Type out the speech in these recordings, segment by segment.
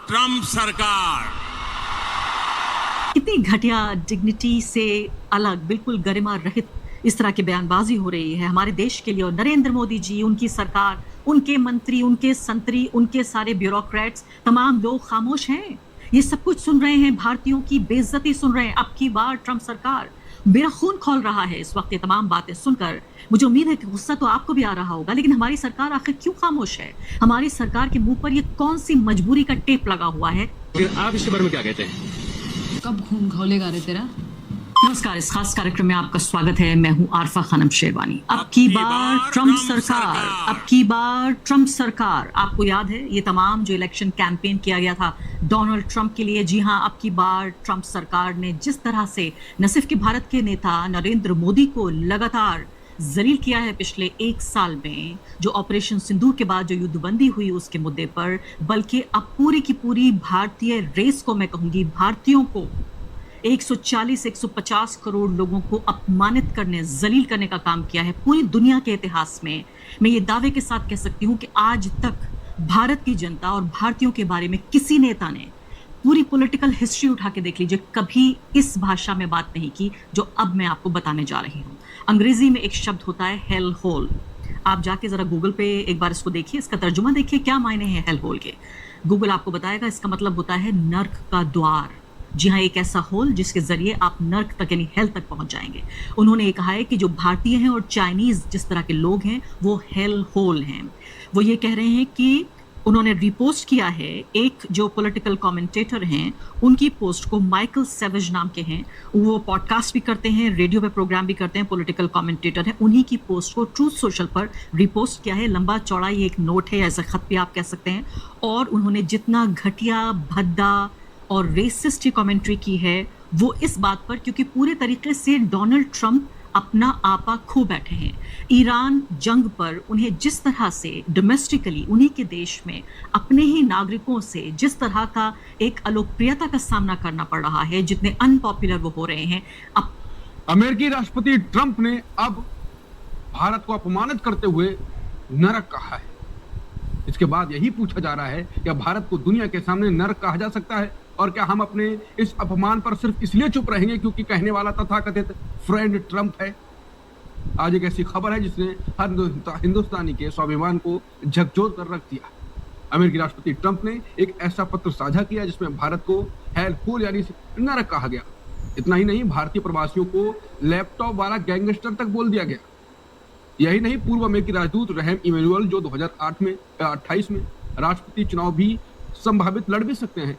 Trump सरकार। कितनी घटिया, डिग्निटी से अलग, बिल्कुल गरिमा रहित इस तरह की बयानबाजी हो रही है हमारे देश के लिए। और नरेंद्र मोदी जी, उनकी सरकार, उनके मंत्री, उनके संतरी, उनके सारे ब्यूरोक्रेट्स, तमाम लोग खामोश हैं। ये सब कुछ सुन रहे हैं, भारतीयों की बेइज्जती सुन रहे हैं। अब की बार ट्रंप सरकार, मेरा खून खौल रहा है इस वक्त ये तमाम बातें सुनकर। मुझे उम्मीद है कि गुस्सा तो आपको भी आ रहा होगा, लेकिन हमारी सरकार आखिर क्यों खामोश है? हमारी सरकार के मुंह पर ये कौन सी मजबूरी का टेप लगा हुआ है? फिर आप इसके बारे में क्या कहते हैं? कब खून खौलेगा रे तेरा? नमस्कार, इस खास कार्यक्रम में आपका स्वागत है। मैं हूं आरफा खानम शेरवानी। अब की बार ट्रंप सरकार, अब की बार ट्रंप सरकार। आपको याद है ये तमाम जो इलेक्शन कैंपेन किया गया था डोनाल्ड ट्रंप के लिए? जी हां, अब की बार ट्रंप सरकार ने जिस तरह से न सिर्फ कि भारत के नेता नरेंद्र मोदी को लगातार जलील किया है पिछले एक साल में, जो ऑपरेशन सिंदूर के बाद जो युद्धबंदी हुई उसके मुद्दे पर, बल्कि अब पूरी की पूरी भारतीय रेस को, मैं कहूंगी भारतीयों को, 140-150 करोड़ लोगों को अपमानित करने, जलील करने का काम किया है पूरी दुनिया के इतिहास में। मैं ये दावे के साथ कह सकती हूँ कि आज तक भारत की जनता और भारतीयों के बारे में किसी नेता ने, पूरी पॉलिटिकल हिस्ट्री उठा के देख लीजिए, कभी इस भाषा में बात नहीं की जो अब मैं आपको बताने जा रही हूँ। अंग्रेजी में एक शब्द होता है हेल होल। आप जाके जरा गूगल पे एक बार इसको देखिए, इसका तर्जुमा देखिए, क्या मायने हैं हेल होल के। गूगल आपको बताएगा इसका मतलब होता है नर्क का द्वार। जी हाँ, एक ऐसा होल जिसके जरिए आप नर्क तक यानी हेल तक पहुंच जाएंगे। उन्होंने ये कहा है कि जो भारतीय हैं और चाइनीज जिस तरह के लोग हैं वो हेल होल हैं। वो ये कह रहे हैं कि उन्होंने रिपोस्ट किया है, एक जो पॉलिटिकल कमेंटेटर हैं उनकी पोस्ट को, माइकल सेवेज नाम के हैं, वो पॉडकास्ट भी करते हैं, रेडियो पे प्रोग्राम भी करते हैं, पॉलिटिकल कमेंटेटर हैं, उन्हीं की पोस्ट को ट्रूथ सोशल पर रिपोस्ट किया है। लंबा चौड़ा ये एक नोट है, ऐसा खत भी आप कह सकते हैं। और उन्होंने जितना घटिया, भद्दा और रेसिस्ट कमेंट्री की है वो इस बात पर, क्योंकि पूरे तरीके से डोनाल्ड ट्रंप अपना आपा खो बैठे हैं। ईरान जंग पर उन्हें जिस तरह से डोमेस्टिकली उन्हीं के देश में अपने ही नागरिकों से जिस तरह का एक अलोकप्रियता का सामना करना पड़ रहा है, जितने अनपॉपुलर वो हो रहे हैं। अब अमेरिकी राष्ट्रपति ट्रंप ने अब भारत को अपमानित करते हुए नरक कहा है। इसके बाद यही पूछा जा रहा है क्या भारत को दुनिया के सामने नरक कहा जा सकता है? और क्या हम अपने इस अपमान पर सिर्फ इसलिए चुप रहेंगे क्योंकि कहने वाला तथाकथित फ्रेंड ट्रंप है? आज एक ऐसी खबर है जिसने हर हिंदुस्तानी के स्वाभिमान को झकझोर कर रख दिया। अमेरिकी राष्ट्रपति ट्रंप ने एक ऐसा पत्र साझा किया जिसमें भारत को हेल होल यानी नरक कहा गया। इतना ही नहीं, भारतीय प्रवासियों को लैपटॉप वाला गैंगस्टर तक बोल दिया गया। यही नहीं, पूर्व अमेरिकी राजदूत रहम इमैनुअल, जो 2028 में राष्ट्रपति चुनाव भी संभावित लड़ भी सकते हैं,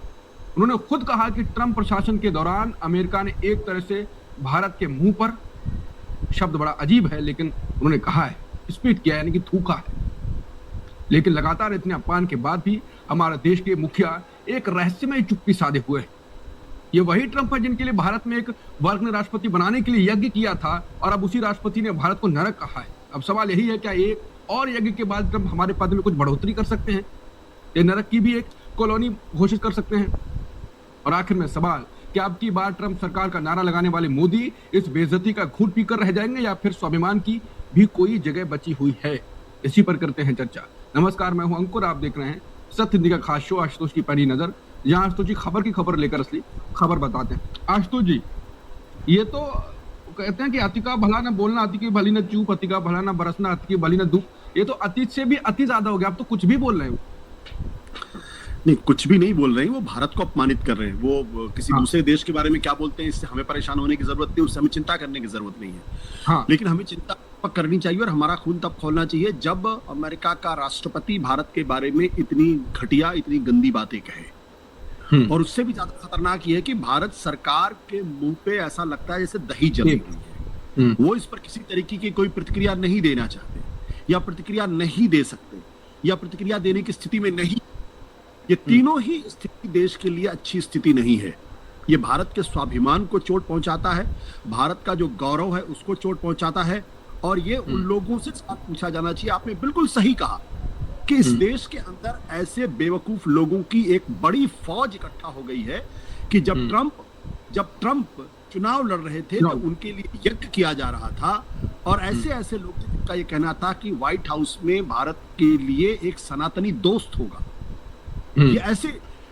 उन्होंने खुद कहा कि ट्रंप प्रशासन के दौरान अमेरिका ने एक तरह से भारत के मुंह पर, शब्द बड़ा अजीब है लेकिन उन्होंने कहा है, स्पीट किया यानी कि थूका है। लेकिन लगातार इतने अपमान के बाद भी हमारे देश के मुखिया एक रहस्यमय चुप्पी साधे हुए हैं। ये वही ट्रंप है जिनके लिए भारत में एक वर्ग ने राष्ट्रपति बनाने के लिए यज्ञ किया था और अब उसी राष्ट्रपति ने भारत को नरक कहा है। अब सवाल यही है, क्या एक और यज्ञ के बाद ट्रंप हमारे पद में कुछ बढ़ोतरी कर सकते हैं? ये नरक की भी एक कॉलोनी घोषित कर सकते हैं? और आखिर में सवाल, क्या अब की बार ट्रंप सरकार का नारा लगाने वाले मोदी इस बेइज्जती का घूंट पीकर रह जाएंगे या फिर स्वाभिमान की भी कोई जगह बची हुई है? इसी पर करते हैं चर्चा। नमस्कार, मैं हूं अंकुर, आप देख रहे हैं सत्य हिंदी का खास शो आशुतोष की पैनी नजर, जहां आशुतोष जी खबर की खबर लेकर असली खबर बताते हैं। आशुतोष जी, ये तो कहते हैं कि अति का भला न बोलना, अति की भली न चूप, अति का भला न बरसना, अति की भली न धूप। ये तो अतीत से भी अति ज्यादा हो गया, अब तो कुछ भी बोल रहे हो। नहीं, कुछ भी नहीं बोल रहे हैं, वो भारत को अपमानित कर रहे हैं। वो किसी दूसरे देश के बारे में क्या बोलते हैं, इससे हमें परेशान होने की जरूरत नहीं, उससे हमें चिंता करने की जरूरत नहीं है। हाँ। लेकिन हमें चिंता करनी चाहिए और हमारा खून तब खौलना चाहिए जब अमेरिका का राष्ट्रपति भारत के बारे में इतनी घटिया, इतनी गंदी बातें कहे। और उससे भी ज्यादा खतरनाक ये है कि भारत सरकार के मुंह पे ऐसा लगता है जैसे दही जल रही है। वो इस पर किसी तरीके की कोई प्रतिक्रिया नहीं देना चाहते, या प्रतिक्रिया नहीं दे सकते, या प्रतिक्रिया देने की स्थिति में नहीं। ये तीनों ही स्थिति देश के लिए अच्छी स्थिति नहीं है। ये भारत के स्वाभिमान को चोट पहुंचाता है, भारत का जो गौरव है उसको चोट पहुंचाता है। और ये उन लोगों से पूछा जाना चाहिए। आपने बिल्कुल सही कहा कि इस देश के अंदर ऐसे बेवकूफ लोगों की एक बड़ी फौज इकट्ठा हो गई है कि जब ट्रंप चुनाव लड़ रहे थे तो उनके लिए यज्ञ किया जा रहा था। और ऐसे ऐसे लोग जिनका ये कहना था कि व्हाइट हाउस में भारत के लिए एक सनातनी दोस्त होगा। ये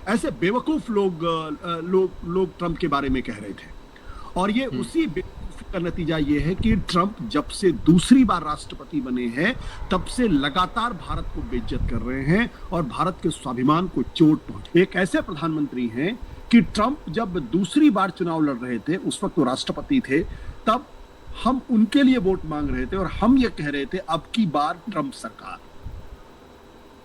ऐसे बेवकूफ लोग ट्रंप के बारे में कह रहे थे। और ये उसी बेवकूफी का नतीजा ये है कि ट्रंप जब से दूसरी बार राष्ट्रपति बने हैं तब से लगातार भारत को बेइज्जत कर रहे हैं और भारत के स्वाभिमान को चोट पहुंची। एक ऐसे प्रधानमंत्री हैं कि ट्रंप जब दूसरी बार चुनाव लड़ रहे थे, उस वक्त वो राष्ट्रपति थे, तब हम उनके लिए वोट मांग रहे थे और हम ये कह रहे थे अब की बार ट्रंप सरकार।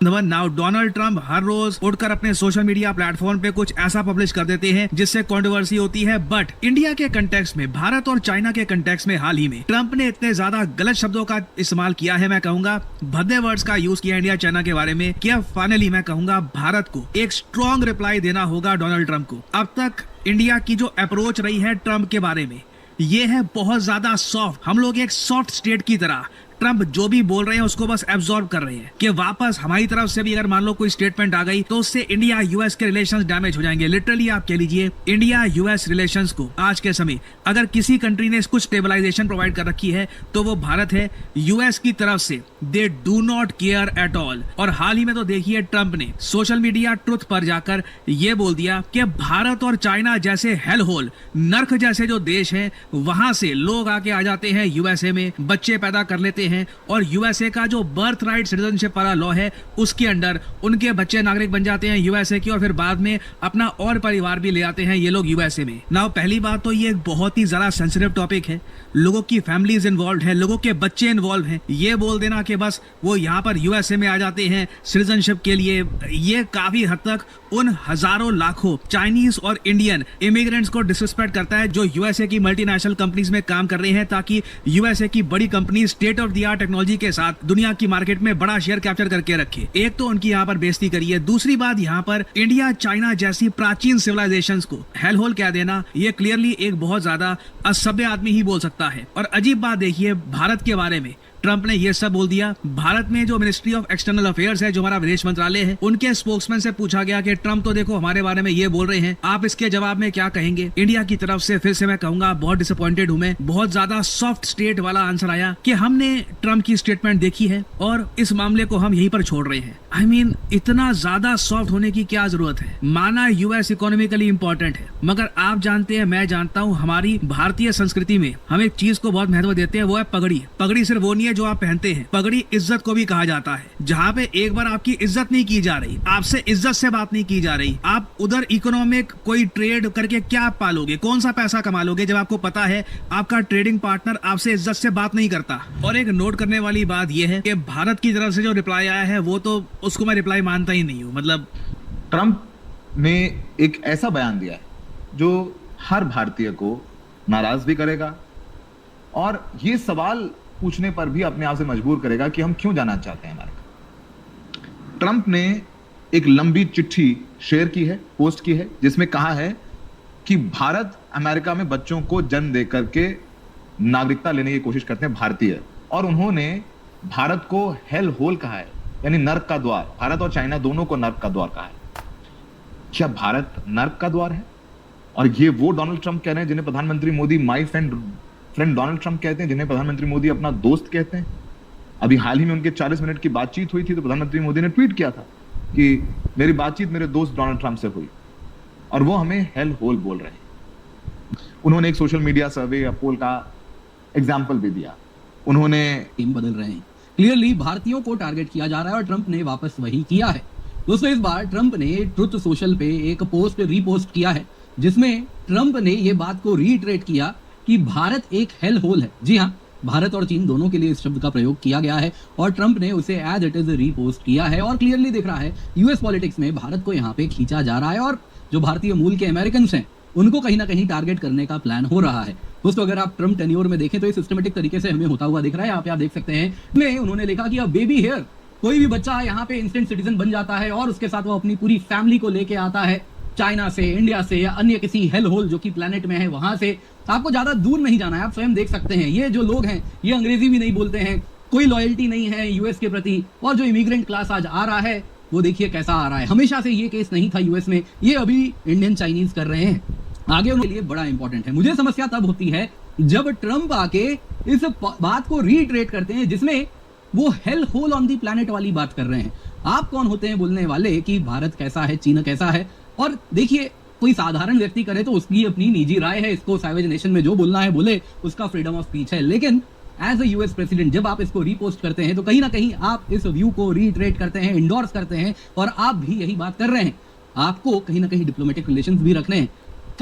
नाउ डोनाल्ड ट्रंप हर रोज उठकर अपने सोशल मीडिया प्लेटफॉर्म पे कुछ ऐसा पब्लिश कर देते हैं जिससे कंट्रोवर्सी होती है। बट इंडिया के कंटेक्स्ट में, भारत और चाइना के कंटेक्स्ट में हाल ही में ट्रंप ने इतने ज्यादा गलत शब्दों का इस्तेमाल किया है, मैं कहूंगा भद्दे वर्ड्स का यूज किया इंडिया चाइना के बारे में, कि अब फाइनली मैं कहूंगा भारत को एक स्ट्रॉन्ग रिप्लाई देना होगा डोनाल्ड ट्रंप को। अब तक इंडिया की जो अप्रोच रही है ट्रंप के बारे में, ये है बहुत ज्यादा सॉफ्ट। हम लोग एक सॉफ्ट स्टेट की तरह ट्रंप जो भी बोल रहे हैं उसको बस एब्जॉर्ब कर रहे हैं कि वापस हमारी तरफ से भी अगर मान लो कोई स्टेटमेंट आ गई तो उससे इंडिया यूएस के रिलेशंस डैमेज हो जाएंगे। लिटरली आप कह लीजिए इंडिया यूएस रिलेशंस को आज के समय अगर किसी कंट्री ने कुछ स्टेबलाइजेशन प्रोवाइड कर रखी है तो वो भारत है। यूएस की तरफ से they do not care at all. और हाल ही में तो देखिए ट्रंप ने सोशल मीडिया ट्रुथ पर जाकर ये बोल दिया कि भारत और चाइना जैसे हेल होल, नर्क जैसे जो देश हैं, वहां से लोग आके आ जाते हैं यूएसए में, बच्चे पैदा कर लेते हैं और यूएसए का जो बर्थ राइट सिटीजनशिप वाला लॉ है उसके अंडर उनके बच्चे नागरिक बन जाते हैं यूएसए के और फिर बाद में अपना और परिवार भी ले आते हैं ये लोग यूएसए में। नाउ पहली बात तो ये एक बहुत ही ज्यादा सेंसिटिव टॉपिक है, लोगों की फैमिलीज इन्वॉल्व है, लोगों के बच्चे इन्वॉल्व हैं। ये बोल देना कि बस वो यहाँ पर यूएसए में आ जाते हैं सिटीजनशिप के लिए, ये काफी हद तक उन हजारों लाखों चाइनीज और इंडियन इमिग्रेंट्स को डिसरिस्पेक्ट करता है जो यूएसए की मल्टीनेशनल कंपनीज में काम कर रहे हैं ताकि यूएसए की बड़ी company state of the art technology के साथ दुनिया की मार्केट में बड़ा शेयर कैप्चर करके रखे। एक तो उनकी यहाँ पर बेइज्जती करी है, दूसरी बात यहाँ पर इंडिया चाइना जैसी प्राचीन सिविलाइजेशंस को हेल होल कह देना, ये क्लियरली एक बहुत ज्यादा असभ्य आदमी ही बोल सकता है। और अजीब बात देखिए भारत के बारे में ट्रंप ने ये सब बोल दिया। भारत में जो मिनिस्ट्री ऑफ एक्सटर्नल अफेयर्स है, जो हमारा विदेश मंत्रालय है, उनके स्पोक्समैन से पूछा गया कि ट्रंप तो देखो हमारे बारे में ये बोल रहे हैं, आप इसके जवाब में क्या कहेंगे। इंडिया की तरफ से फिर से मैं कहूंगा बहुत डिसअपॉइंटेड हूं मैं, बहुत ज्यादा सॉफ्ट स्टेट वाला आंसर आया कि हमने ट्रंप की स्टेटमेंट देखी है और इस मामले को हम यहीं पर छोड़ रहे हैं। आई मीन इतना ज्यादा सॉफ्ट होने की क्या जरूरत है। माना यूएस इकोनॉमिकली इंपॉर्टेंट है, मगर आप जानते हैं, मैं जानता हूं, हमारी भारतीय संस्कृति में हम एक चीज को बहुत महत्व देते हैं, वो है पगड़ी। पगड़ी सिर्फ वो नहीं है जो आप पहनते हैं, पगड़ी इज्जत को भी कहा जाता है। जहाँ पे एक बार आपकी इज्जत नहीं की जा रही, आपसे इज्जत से बात नहीं की जा रही, आप उधर इकोनॉमिक कोई ट्रेड करके क्या पालोगे, कौन सा पैसा कमा लोगे जब आपको पता है आपका ट्रेडिंग पार्टनर आपसे इज्जत से बात नहीं करता। और एक नोट करने वाली बात यह है कि भारत की तरफ से जो रिप्लाई आया है वो तो उसको मैं रिप्लाई मानता ही नहीं हूँ। मतलब ट्रंप ने एक ऐसा बयान दिया है जो हर भारतीय को नाराज भी करेगा और ये सवाल पूछने पर भी अपने आप से मजबूर करेगा कि हम क्यों जाना चाहते हैं अमेरिका। ट्रंप ने एक लंबी चिट्ठी शेयर की है, पोस्ट की है, जिसमें कहा है कि भारत अमेरिका में बच्चों को जन्म दे करके नागरिकता लेने की कोशिश करते हैं भारतीय, और उन्होंने भारत को हेल होल कहा है, यानी नर्क का द्वार। भारत और चाइना दोनों को नर्क का द्वार कहा है। क्या भारत नर्क का द्वार है? और ये वो डोनाल्ड ट्रंप कह रहे हैं जिन्हें प्रधानमंत्री Modi my friend Donald Trump कहते हैं, जिन्हें प्रधानमंत्री मोदी अपना दोस्त कहते हैं। अभी हाल ही में उनके 40 मिनट की बातचीत हुई थी तो प्रधानमंत्री मोदी ने ट्वीट किया था कि मेरी बातचीत मेरे दोस्त डोनाल्ड ट्रंप से हुई और वो हमें हेल होल बोल रहे हैं। उन्होंने एक सोशल मीडिया सर्वे या पोल का एग्जाम्पल भी दिया। उन्होंने टीम बदल रहे हैं, क्लियरली भारतीयों को टारगेट किया जा रहा है और ट्रंप ने वापस वही किया है। दोस्तों इस बार ट्रंप ने ट्रुथ सोशल पे एक पोस्ट रीपोस्ट किया है जिसमें ट्रंप ने ये बात को रीइटरेट किया कि भारत एक हेल होल है। जी हाँ, भारत और चीन दोनों के लिए इस शब्द का प्रयोग किया गया है और ट्रंप ने उसे एज इट इज रीपोस्ट किया है। और क्लियरली दिख रहा है यूएस पॉलिटिक्स में भारत को यहाँ पे खींचा जा रहा है और जो भारतीय मूल के अमेरिकन हैं उनको कहीं ना कहीं टारगेट करने का प्लान हो रहा है। दोस्तों अगर आप ट्रंप टेन्योर में देखें तो ये सिस्टमेटिक तरीके से हमें होता हुआ दिख रहा है। यहाँ पे आप देख सकते हैं में उन्होंने लिखा कि अब बेबी हेयर, कोई भी बच्चा यहाँ पे इंस्टेंट सिटीजन बन जाता है और उसके साथ वो अपनी पूरी फैमिली को लेके आता है चाइना से, इंडिया से या अन्य किसी हेल होल जो कि प्लेनेट में है वहां से। आपको ज्यादा दूर नहीं जाना है, आप स्वयं देख सकते हैं ये जो लोग हैं ये अंग्रेजी भी नहीं बोलते हैं, कोई लॉयल्टी नहीं है यूएस के प्रति, और जो इमिग्रेंट क्लास आज आ रहा है वो देखिए कैसा आ रहा है। हमेशा से ये केस नहीं था यूएस में, ये अभी इंडियन चाइनीज कर रहे हैं। आगे उनके लिए बड़ा इंपॉर्टेंट है। मुझे समस्या तब होती है जब ट्रंप आके इस बात को रीइटरेट करते हैं जिसमें वो hell hole on the planet वाली बात कर रहे हैं। आप कौन होते हैं बोलने वाले कि भारत कैसा है, चीन कैसा है? और देखिए, कोई साधारण व्यक्ति करे तो उसकी अपनी निजी राय है, इसको सैवेज नेशन में जो बोलना है बोले, उसका फ्रीडम ऑफ स्पीच है। लेकिन एज अ यूएस प्रेसिडेंट जब आप इसको रीपोस्ट करते हैं तो कहीं ना कहीं आप इस व्यू को रीट्रेट करते हैं, इंडोर्स करते हैं, और आप भी यही बात कर रहे हैं। आपको कहीं ना कहीं डिप्लोमेटिक रिलेशंस भी रखने हैं।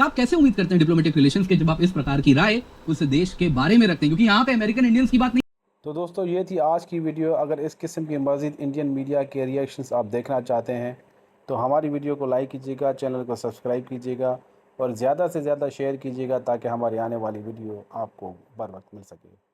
आप कैसे उम्मीद करते हैं डिप्लोमेटिक रिलेशंस के, जब आप इस प्रकार की राय उस देश के बारे में रखते हैं? क्योंकि यहाँ पे अमेरिकन इंडियंस की बात नहीं। तो दोस्तों, ये थी आज की वीडियो। अगर इस किस्म की मज़ीद इंडियन मीडिया के रिएक्शंस आप देखना चाहते हैं तो हमारी वीडियो को लाइक कीजिएगा, चैनल को सब्सक्राइब कीजिएगा और ज़्यादा से ज़्यादा शेयर कीजिएगा ताकि हमारी आने वाली वीडियो आपको बर वक्त मिल सके।